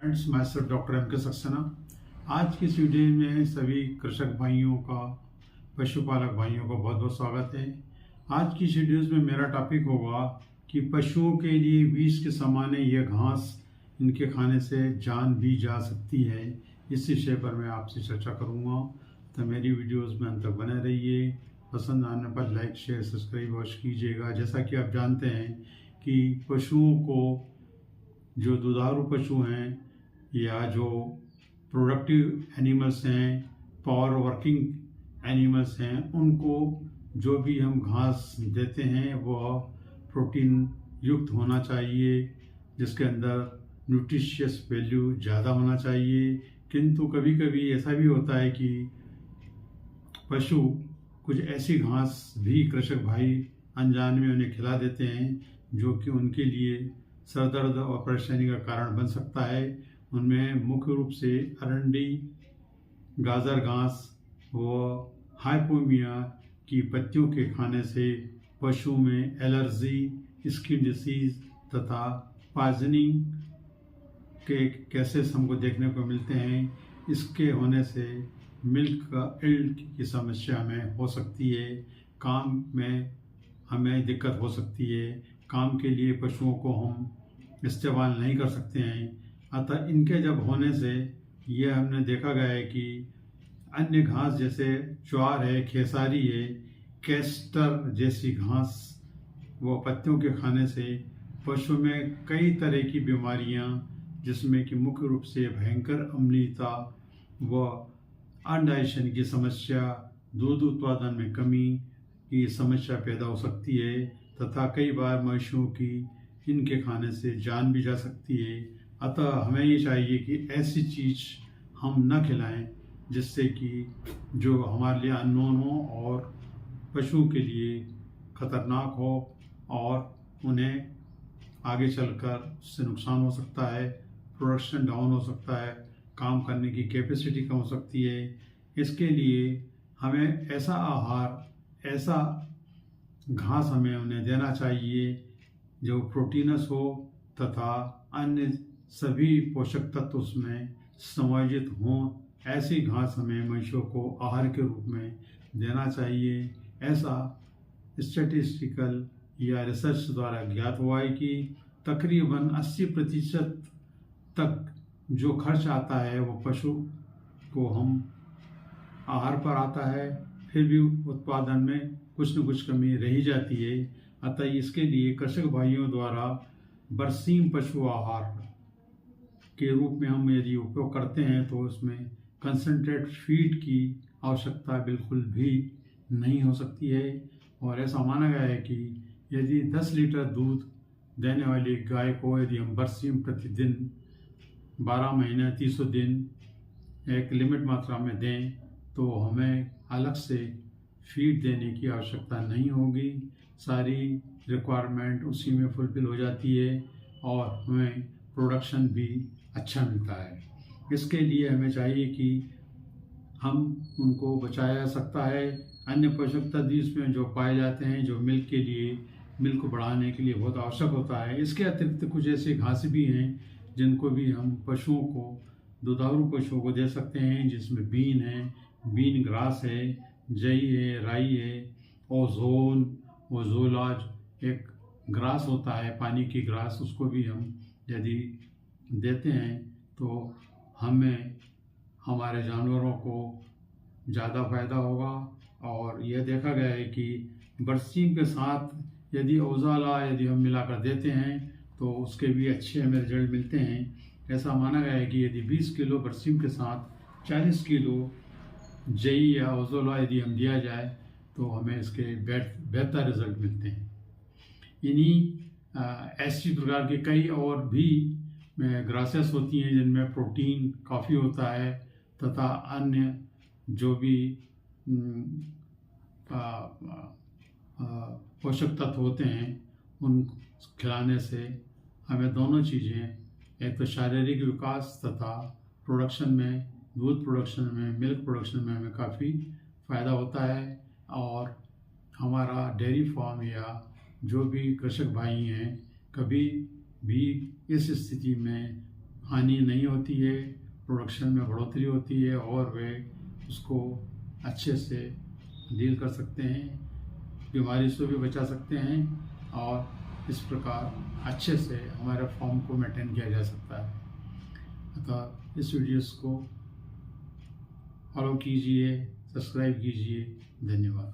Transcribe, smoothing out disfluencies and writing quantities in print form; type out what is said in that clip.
Friends, मैं sir doctor M के सक्सेना। आज की इस वीडियो में सभी कृषक भाइयों का, पशुपालक भाइयों का बहुत बहुत स्वागत है। आज की इस वीडियो में मेरा टॉपिक होगा कि पशुओं के लिए विष के समान यह घास, इनके खाने से जान भी जा सकती है। इस विषय पर मैं आपसे चर्चा करूंगा, तो मेरी वीडियोस में अंत तक बने रहिए। पसंद आने पर लाइक, शेयर, सब्सक्राइब अवश्य कीजिएगा। जैसा कि आप जानते हैं कि पशुओं को, जो दुधारू पशु हैं या जो प्रोडक्टिव एनिमल्स हैं, पावर वर्किंग एनिमल्स हैं, उनको जो भी हम घास देते हैं वह प्रोटीन युक्त होना चाहिए, जिसके अंदर न्यूट्रिशियस वैल्यू ज़्यादा होना चाहिए। किंतु कभी कभी ऐसा भी होता है कि पशु कुछ ऐसी घास भी कृषक भाई अनजान में उन्हें खिला देते हैं जो कि उनके लिए सर दर्द और परेशानी का कारण बन सकता है। उनमें मुख्य रूप से अरंडी, गाजर घास व हाइपोमिया की पत्तियों के खाने से पशु में एलर्जी, स्किन डिसीज तथा पॉइजनिंग के केसेस हमको देखने को मिलते हैं। इसके होने से मिल्क का इल्ड की समस्या हमें हो सकती है। काम में हमें दिक्कत हो सकती है। काम के लिए पशुओं को हम इस्तेमाल नहीं कर सकते हैं। अतः इनके जब होने से यह हमने देखा गया है कि अन्य घास जैसे ज्वार है, खेसारी है, कैस्टर जैसी घास व पत्तियों के खाने से पशु में कई तरह की बीमारियां, जिसमें कि मुख्य रूप से भयंकर अम्लता व अनडाइजेशन की समस्या, दूध उत्पादन में कमी की समस्या पैदा हो सकती है तथा कई बार मवेशियों की इनके खाने से जान भी जा सकती है। अतः हमें ये चाहिए कि ऐसी चीज़ हम न खिलाएं जिससे कि जो हमारे लिए अननोन हो और पशुओं के लिए खतरनाक हो और उन्हें आगे चलकर उससे नुकसान हो सकता है, प्रोडक्शन डाउन हो सकता है, काम करने की कैपेसिटी कम हो सकती है। इसके लिए हमें ऐसा आहार, ऐसा घास हमें उन्हें देना चाहिए जो प्रोटीनस हो तथा अन्य सभी पोषक तत्व उसमें समायोजित हों। ऐसी घास हमें मवेशियों को आहार के रूप में देना चाहिए। ऐसा स्टैटिस्टिकल या रिसर्च द्वारा ज्ञात हुआ है कि तकरीबन 80% तक जो खर्च आता है वो पशु को हम आहार पर आता है, फिर भी उत्पादन में कुछ न कुछ कमी रही जाती है। अतः इसके लिए कृषक भाइयों द्वारा बरसीम पशु आहार के रूप में हम यदि उपयोग करते हैं तो उसमें कंसंट्रेट फीड की आवश्यकता बिल्कुल भी नहीं हो सकती है। और ऐसा माना गया है कि यदि 10 लीटर दूध देने वाली गाय को यदि हम बरसीम प्रतिदिन 12 महीने 300 दिन एक लिमिट मात्रा में दें तो हमें अलग से फीड देने की आवश्यकता नहीं होगी। सारी रिक्वायरमेंट उसी में फुलफिल हो जाती है और हमें प्रोडक्शन भी अच्छा मिलता है। इसके लिए हमें चाहिए कि हम उनको बचाया जा सकता है। अन्य पोषक तत्व इसमें जो पाए जाते हैं, जो मिल्क के लिए, मिल्क को बढ़ाने के लिए बहुत आवश्यक होता है। इसके अतिरिक्त कुछ ऐसे घास भी हैं जिनको भी हम पशुओं को, दुधारू पशुओं को दे सकते हैं, जिसमें बीन है, बीन ग्रास है, जई है, राई है, ओजोन, ओजोलाज एक ग्रास होता है, पानी की ग्रास, उसको भी हम यदि देते हैं तो हमें, हमारे जानवरों को ज़्यादा फायदा होगा। और यह देखा गया है कि बरसीम के साथ यदि ओजाला यदि हम मिलाकर देते हैं तो उसके भी अच्छे हमें रिजल्ट मिलते हैं। ऐसा माना गया है कि यदि 20 किलो बरसीम के साथ 40 किलो जई या ओजोला यदि हम दिया जाए तो हमें इसके बेहतर रिजल्ट मिलते हैं। इन्हीं ऐसी प्रकार के कई और भी ग्रासेस होती हैं जिनमें प्रोटीन काफ़ी होता है तथा अन्य जो भी पोषक तत्व होते हैं उन खिलाने से हमें दोनों चीज़ें, एक तो शारीरिक विकास तथा प्रोडक्शन में, दूध प्रोडक्शन में, मिल्क प्रोडक्शन में हमें काफ़ी फ़ायदा होता है। और हमारा डेयरी फार्म या जो भी कृषक भाई हैं, कभी भी इस स्थिति में हानि नहीं होती है, प्रोडक्शन में बढ़ोतरी होती है और वे उसको अच्छे से डील कर सकते हैं, बीमारी से भी बचा सकते हैं और इस प्रकार अच्छे से हमारे फॉर्म को मेंटेन किया जा सकता है। अतः इस वीडियोस को फॉलो कीजिए, सब्सक्राइब कीजिए। धन्यवाद।